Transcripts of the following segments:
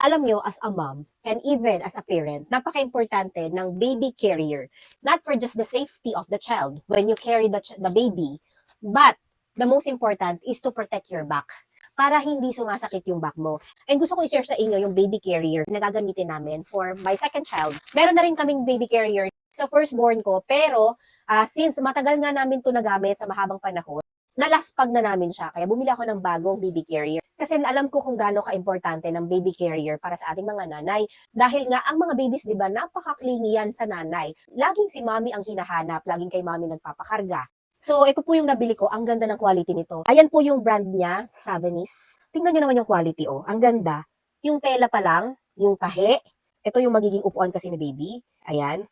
Alam nyo, as a mom, and even as a parent, napaka-importante ng baby carrier. Not for just the safety of the child when you carry the baby, but the most important is to protect your back para hindi sumasakit yung back mo. And gusto ko i-share sa inyo yung baby carrier na gagamitin namin for my second child. Meron na rin kaming baby carrier sa firstborn ko, pero since matagal nga namin to nagamit sa mahabang panahon, nalaspag na namin siya. Kaya bumili ako ng bagong baby carrier. Kasi alam ko kung gaano ka-importante ng baby carrier para sa ating mga nanay. Dahil nga, ang mga babies, di ba, napaka-clingy yan sa nanay. Laging si mommy ang hinahanap, laging kay mommy nagpapakarga. So, ito po yung nabili ko. Ang ganda ng quality nito. Ayan po yung brand niya, Savenis. Tingnan nyo naman yung quality, oh. Ang ganda. Yung tela pa lang, yung tahe. Ito yung magiging upuan kasi ni baby. Ayan.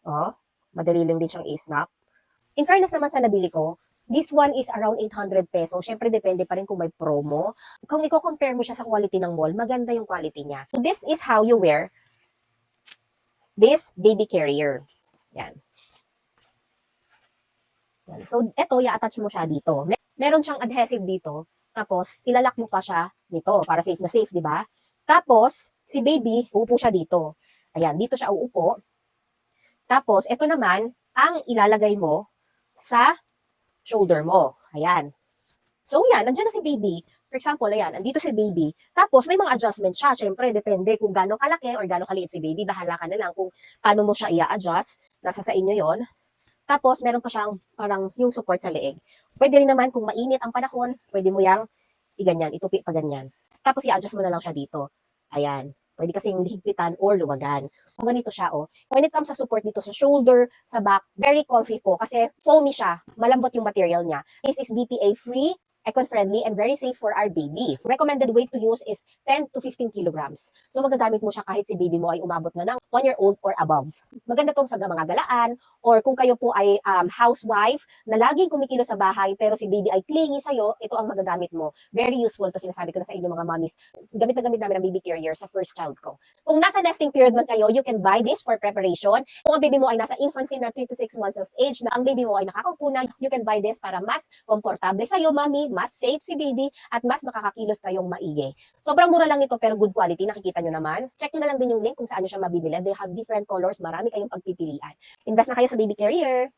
Oh, madali lang din siyang i-snap. In fairness naman sa nabili ko, this one is around 800 pesos. Siyempre, depende pa rin kung may promo. Kung i-compare mo siya sa quality ng mall, maganda yung quality niya. So, this is how you wear this baby carrier. Yan. So, ito, i-attach mo siya dito. Meron siyang adhesive dito. Tapos, ilalak mo pa siya dito para safe na safe, di ba? Tapos, si baby, uupo siya dito. Ayan, dito siya uupo. Tapos, ito naman, ang ilalagay mo sa shoulder mo. Ayan. So, yan, nandiyan na si baby. For example, ayan, andito si baby. Tapos, may mga adjustment siya. Siyempre, depende kung gaano kalaki or gaano kaliit si baby. Bahala ka na lang kung paano mo siya i-adjust. Nasa sa inyo yon. Tapos, meron pa siyang parang yung support sa leeg. Pwede rin naman kung mainit ang panahon, pwede mo yang iganyan, itupi pa ganyan. Tapos, i-adjust mo na lang siya dito. Ayan. Pwede kasing higpitan or luwagan. So, ganito siya, oh. When it comes sa support dito sa shoulder, sa back, very comfy po kasi foamy siya. Malambot yung material niya. This is BPA-free, eco-friendly, and very safe for our baby. Recommended weight to use is 10 to 15 kilograms. So, magagamit mo siya kahit si baby mo ay umabot na ng 1-year-old or above. Maganda tong sa mga galaan, or kung kayo po ay housewife na laging kumikilos sa bahay pero si baby ay clingy sa'yo, ito ang magagamit mo. Very useful to, sinasabi ko na sa inyo mga mommies. Gamit na gamit namin ang baby carrier sa first child ko. Kung nasa nesting period man kayo, you can buy this for preparation. Kung ang baby mo ay nasa infancy na 3 to 6 months of age, na ang baby mo ay nakakaupo na, you can buy this para mas komportable sa'yo, mommy, mas safe si baby, at mas makakakilos kayong maigi. Sobrang mura lang ito pero good quality, nakikita nyo naman. Check nyo na lang din yung link kung saan nyo siya mabibili. They have different colors, marami kayong pagpipilian. Invest na kayo sa baby carrier.